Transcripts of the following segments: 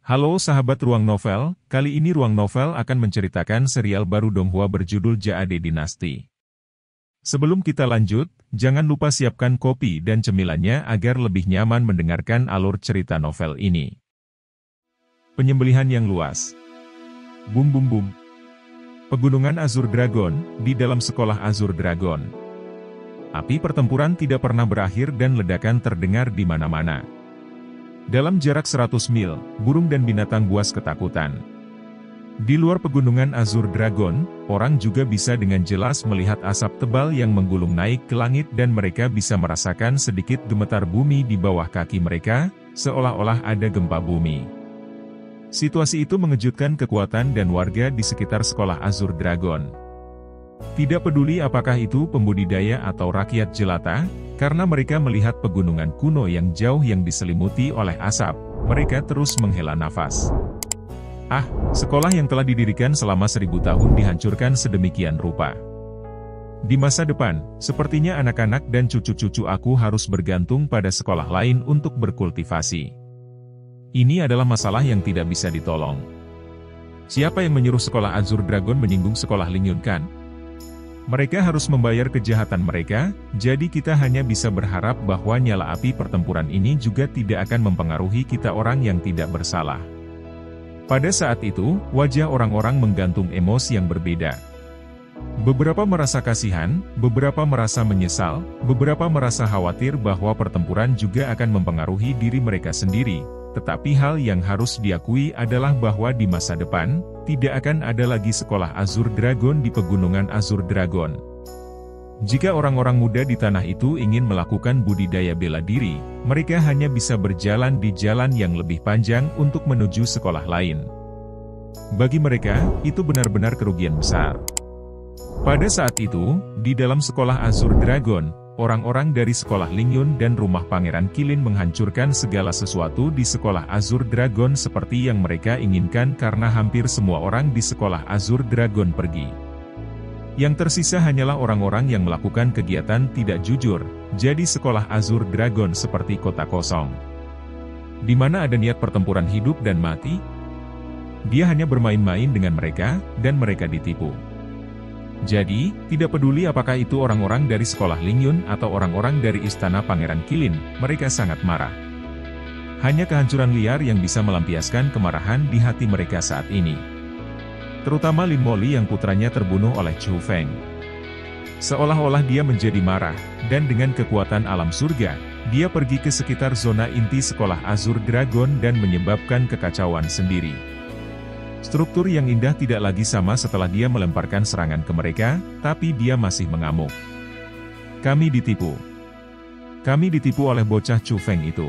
Halo sahabat Ruang Novel, kali ini Ruang Novel akan menceritakan serial baru Donghua berjudul Jade Dynasty. Sebelum kita lanjut, jangan lupa siapkan kopi dan cemilannya agar lebih nyaman mendengarkan alur cerita novel ini. Penyembelihan yang luas. Bum bum bum. Pegunungan Azure Dragon, di dalam sekolah Azure Dragon. Api pertempuran tidak pernah berakhir dan ledakan terdengar di mana-mana. Dalam jarak 100 mil, burung dan binatang buas ketakutan. Di luar pegunungan Azure Dragon, orang juga bisa dengan jelas melihat asap tebal yang menggulung naik ke langit dan mereka bisa merasakan sedikit gemetar bumi di bawah kaki mereka, seolah-olah ada gempa bumi. Situasi itu mengejutkan kekuatan dan warga di sekitar sekolah Azure Dragon. Tidak peduli apakah itu pembudidaya atau rakyat jelata, karena mereka melihat pegunungan kuno yang jauh yang diselimuti oleh asap, mereka terus menghela nafas. Ah, sekolah yang telah didirikan selama 1000 tahun dihancurkan sedemikian rupa. Di masa depan, sepertinya anak-anak dan cucu-cucu aku harus bergantung pada sekolah lain untuk berkultivasi. Ini adalah masalah yang tidak bisa ditolong. Siapa yang menyuruh sekolah Azure Dragon menyinggung sekolah Ling Yun kan? Mereka harus membayar kejahatan mereka, jadi kita hanya bisa berharap bahwa nyala api pertempuran ini juga tidak akan mempengaruhi kita orang yang tidak bersalah. Pada saat itu, wajah orang-orang menggantung emosi yang berbeda. Beberapa merasa kasihan, beberapa merasa menyesal, beberapa merasa khawatir bahwa pertempuran juga akan mempengaruhi diri mereka sendiri. Tetapi hal yang harus diakui adalah bahwa di masa depan, tidak akan ada lagi sekolah Azure Dragon di pegunungan Azure Dragon. Jika orang-orang muda di tanah itu ingin melakukan budidaya bela diri, mereka hanya bisa berjalan di jalan yang lebih panjang untuk menuju sekolah lain. Bagi mereka, itu benar-benar kerugian besar. Pada saat itu, di dalam sekolah Azure Dragon, orang-orang dari sekolah Ling Yun dan rumah Pangeran Qilin menghancurkan segala sesuatu di sekolah Azure Dragon seperti yang mereka inginkan karena hampir semua orang di sekolah Azure Dragon pergi. Yang tersisa hanyalah orang-orang yang melakukan kegiatan tidak jujur, jadi sekolah Azure Dragon seperti kota kosong. Di mana ada niat pertempuran hidup dan mati? Dia hanya bermain-main dengan mereka, dan mereka ditipu. Jadi, tidak peduli apakah itu orang-orang dari sekolah Ling Yun atau orang-orang dari istana Pangeran Qilin, mereka sangat marah. Hanya kehancuran liar yang bisa melampiaskan kemarahan di hati mereka saat ini. Terutama Lin Moli yang putranya terbunuh oleh Chu Feng. Seolah-olah dia menjadi marah, dan dengan kekuatan alam surga, dia pergi ke sekitar zona inti sekolah Azure Dragon dan menyebabkan kekacauan sendiri. Struktur yang indah tidak lagi sama setelah dia melemparkan serangan ke mereka, tapi dia masih mengamuk. Kami ditipu. Kami ditipu oleh bocah Chu Feng itu.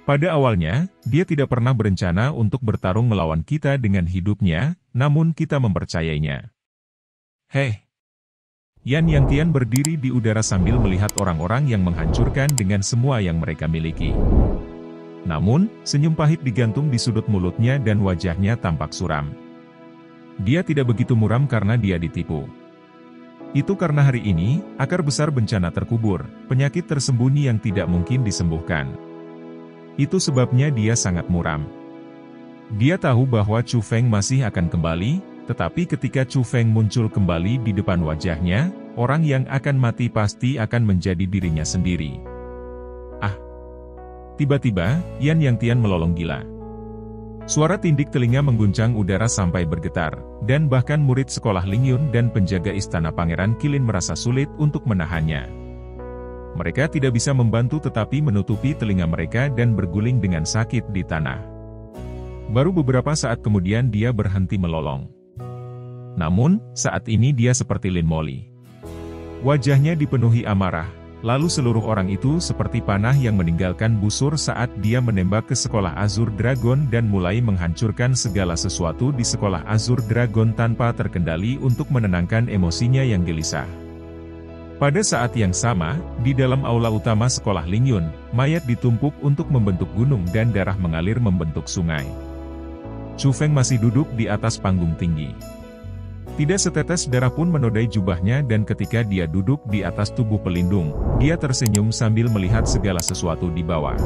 Pada awalnya, dia tidak pernah berencana untuk bertarung melawan kita dengan hidupnya, namun kita mempercayainya. Hei! Yan Yangtian berdiri di udara sambil melihat orang-orang yang menghancurkan dengan semua yang mereka miliki. Namun, senyum pahit digantung di sudut mulutnya dan wajahnya tampak suram. Dia tidak begitu muram karena dia ditipu. Itu karena hari ini, akar besar bencana terkubur, penyakit tersembunyi yang tidak mungkin disembuhkan. Itu sebabnya dia sangat muram. Dia tahu bahwa Chu Feng masih akan kembali, tetapi ketika Chu Feng muncul kembali di depan wajahnya, orang yang akan mati pasti akan menjadi dirinya sendiri. Tiba-tiba, Yan Yangtian melolong gila. Suara tindik telinga mengguncang udara sampai bergetar, dan bahkan murid sekolah Ling Yun dan penjaga istana Pangeran Qilin merasa sulit untuk menahannya. Mereka tidak bisa membantu tetapi menutupi telinga mereka dan berguling dengan sakit di tanah. Baru beberapa saat kemudian dia berhenti melolong. Namun, saat ini dia seperti Lin Moli. Wajahnya dipenuhi amarah. Lalu seluruh orang itu seperti panah yang meninggalkan busur saat dia menembak ke sekolah Azure Dragon dan mulai menghancurkan segala sesuatu di sekolah Azure Dragon tanpa terkendali untuk menenangkan emosinya yang gelisah. Pada saat yang sama, di dalam aula utama sekolah Ling Yun, mayat ditumpuk untuk membentuk gunung dan darah mengalir membentuk sungai. Chu Feng masih duduk di atas panggung tinggi. Tidak setetes darah pun menodai jubahnya dan ketika dia duduk di atas tubuh pelindung, dia tersenyum sambil melihat segala sesuatu di bawah.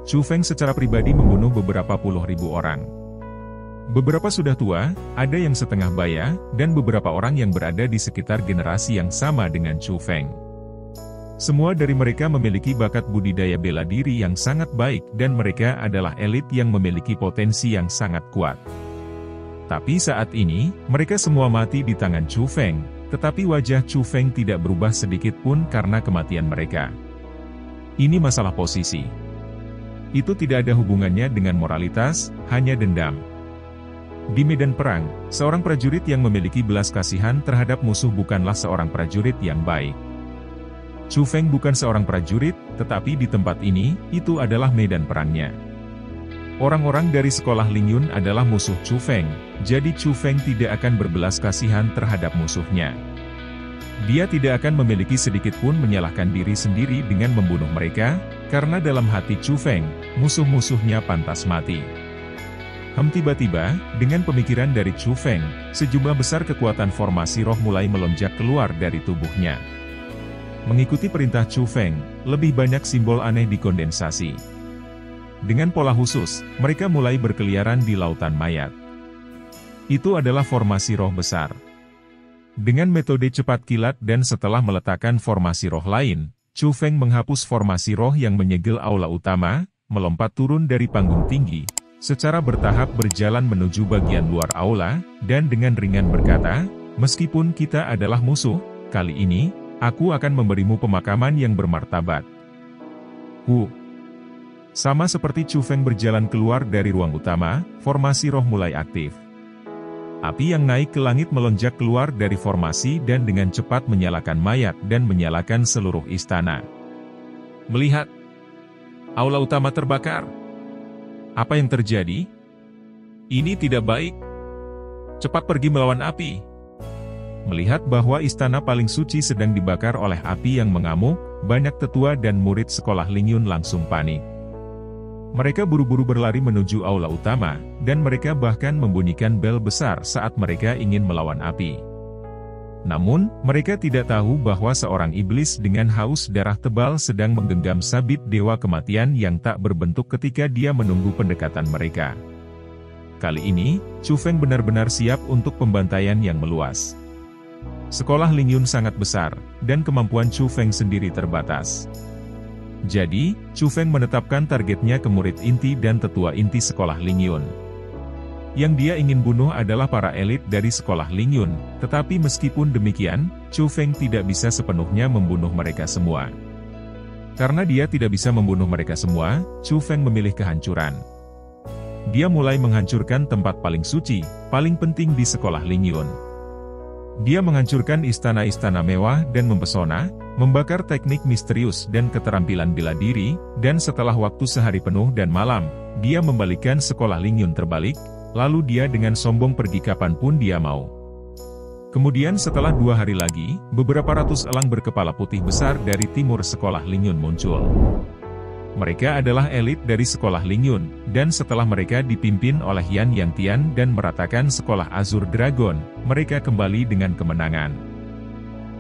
Chu Feng secara pribadi membunuh beberapa puluh ribu orang. Beberapa sudah tua, ada yang setengah baya, dan beberapa orang yang berada di sekitar generasi yang sama dengan Chu Feng. Semua dari mereka memiliki bakat budidaya bela diri yang sangat baik dan mereka adalah elit yang memiliki potensi yang sangat kuat. Tapi saat ini, mereka semua mati di tangan Chu Feng, tetapi wajah Chu Feng tidak berubah sedikit pun karena kematian mereka. Ini masalah posisi. Itu tidak ada hubungannya dengan moralitas, hanya dendam. Di medan perang, seorang prajurit yang memiliki belas kasihan terhadap musuh bukanlah seorang prajurit yang baik. Chu Feng bukan seorang prajurit, tetapi di tempat ini, itu adalah medan perangnya. Orang-orang dari sekolah Ling Yun adalah musuh Chu Feng, jadi Chu Feng tidak akan berbelas kasihan terhadap musuhnya. Dia tidak akan memiliki sedikit pun menyalahkan diri sendiri dengan membunuh mereka, karena dalam hati Chu Feng, musuh-musuhnya pantas mati. Tiba-tiba, dengan pemikiran dari Chu Feng, sejumlah besar kekuatan formasi roh mulai melonjak keluar dari tubuhnya. Mengikuti perintah Chu Feng, lebih banyak simbol aneh dikondensasi. Dengan pola khusus, mereka mulai berkeliaran di lautan mayat. Itu adalah formasi roh besar. Dengan metode cepat kilat dan setelah meletakkan formasi roh lain, Chu Feng menghapus formasi roh yang menyegel aula utama, melompat turun dari panggung tinggi, secara bertahap berjalan menuju bagian luar aula, dan dengan ringan berkata, "Meskipun kita adalah musuh, kali ini, aku akan memberimu pemakaman yang bermartabat." Sama seperti Chu Feng berjalan keluar dari ruang utama, formasi roh mulai aktif. Api yang naik ke langit melonjak keluar dari formasi dan dengan cepat menyalakan mayat dan menyalakan seluruh istana. Melihat aula utama terbakar. Apa yang terjadi? Ini tidak baik. Cepat pergi melawan api. Melihat bahwa istana paling suci sedang dibakar oleh api yang mengamuk, banyak tetua dan murid sekolah Ling Yun langsung panik. Mereka buru-buru berlari menuju aula utama, dan mereka bahkan membunyikan bel besar saat mereka ingin melawan api. Namun, mereka tidak tahu bahwa seorang iblis dengan haus darah tebal sedang menggenggam sabit dewa kematian yang tak berbentuk ketika dia menunggu pendekatan mereka. Kali ini, Chu Feng benar-benar siap untuk pembantaian yang meluas. Sekolah Ling Yun sangat besar, dan kemampuan Chu Feng sendiri terbatas. Jadi, Chu Feng menetapkan targetnya ke murid inti dan tetua inti sekolah Ling Yun. Yang dia ingin bunuh adalah para elit dari sekolah Ling Yun, tetapi meskipun demikian, Chu Feng tidak bisa sepenuhnya membunuh mereka semua. Karena dia tidak bisa membunuh mereka semua, Chu Feng memilih kehancuran. Dia mulai menghancurkan tempat paling suci, paling penting di sekolah Ling Yun. Dia menghancurkan istana-istana mewah dan mempesona, membakar teknik misterius dan keterampilan bela diri, dan setelah waktu sehari penuh dan malam, dia membalikkan sekolah Ling Yun terbalik, lalu dia dengan sombong pergi kapanpun dia mau. Kemudian setelah 2 hari lagi, beberapa ratus elang berkepala putih besar dari timur sekolah Ling Yun muncul. Mereka adalah elit dari sekolah Ling Yun, dan setelah mereka dipimpin oleh Yan Yang Tian dan meratakan sekolah Azure Dragon, mereka kembali dengan kemenangan.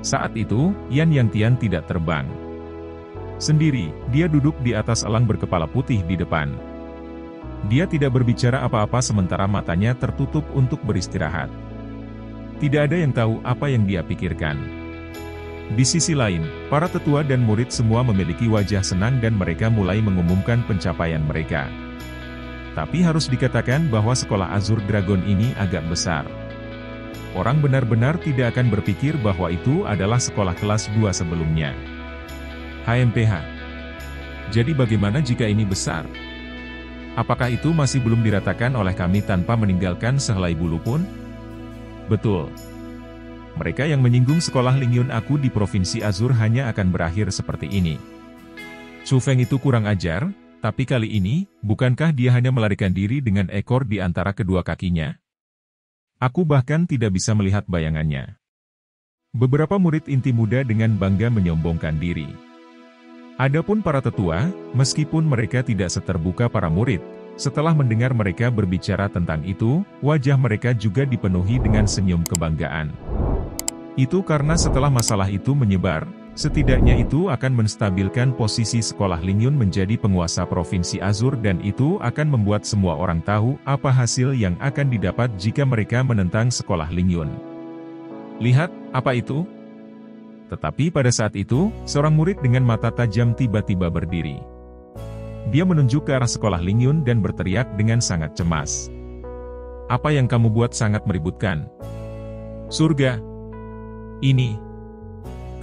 Saat itu, Yan Yang Tian tidak terbang sendiri, dia duduk di atas elang berkepala putih di depan. Dia tidak berbicara apa-apa sementara matanya tertutup untuk beristirahat. Tidak ada yang tahu apa yang dia pikirkan. Di sisi lain, para tetua dan murid semua memiliki wajah senang dan mereka mulai mengumumkan pencapaian mereka. Tapi harus dikatakan bahwa sekolah Azure Dragon ini agak besar. Orang benar-benar tidak akan berpikir bahwa itu adalah sekolah kelas 2 sebelumnya. HMPH. Jadi bagaimana jika ini besar? Apakah itu masih belum diratakan oleh kami tanpa meninggalkan sehelai bulu pun? Betul. Mereka yang menyinggung sekolah Ling Yun aku di Provinsi Azure hanya akan berakhir seperti ini. Chu Feng itu kurang ajar, tapi kali ini, bukankah dia hanya melarikan diri dengan ekor di antara kedua kakinya? Aku bahkan tidak bisa melihat bayangannya. Beberapa murid inti muda dengan bangga menyombongkan diri. Adapun para tetua, meskipun mereka tidak seterbuka para murid, setelah mendengar mereka berbicara tentang itu, wajah mereka juga dipenuhi dengan senyum kebanggaan. Itu karena setelah masalah itu menyebar, Setidaknya itu akan menstabilkan posisi sekolah Lingyun menjadi penguasa Provinsi Azur dan itu akan membuat semua orang tahu apa hasil yang akan didapat jika mereka menentang sekolah Lingyun. Lihat, apa itu? Tetapi pada saat itu, seorang murid dengan mata tajam tiba-tiba berdiri. Dia menunjuk ke arah sekolah Lingyun dan berteriak dengan sangat cemas. Apa yang kamu buat sangat meributkan? Surga! Ini!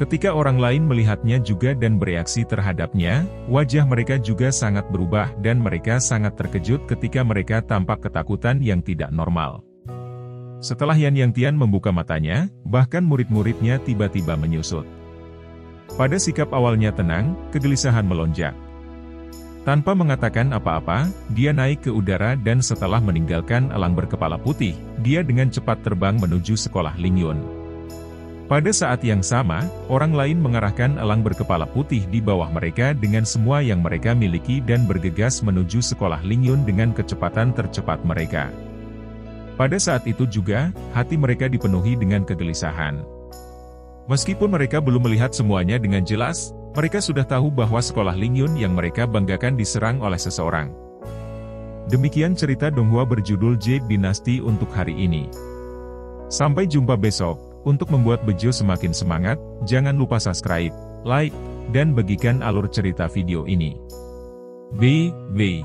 Ketika orang lain melihatnya juga dan bereaksi terhadapnya, wajah mereka juga sangat berubah dan mereka sangat terkejut ketika mereka tampak ketakutan yang tidak normal. Setelah Yan Yangtian membuka matanya, bahkan murid-muridnya tiba-tiba menyusut. Pada sikap awalnya tenang, kegelisahan melonjak. Tanpa mengatakan apa-apa, dia naik ke udara dan setelah meninggalkan elang berkepala putih, dia dengan cepat terbang menuju sekolah Lingyun. Pada saat yang sama, orang lain mengarahkan elang berkepala putih di bawah mereka dengan semua yang mereka miliki dan bergegas menuju sekolah Lingyun dengan kecepatan tercepat mereka. Pada saat itu juga, hati mereka dipenuhi dengan kegelisahan. Meskipun mereka belum melihat semuanya dengan jelas, mereka sudah tahu bahwa sekolah Lingyun yang mereka banggakan diserang oleh seseorang. Demikian cerita Donghua berjudul Jade Dynasty untuk hari ini. Sampai jumpa besok. Untuk membuat Bejo semakin semangat, jangan lupa subscribe, like, dan bagikan alur cerita video ini. BB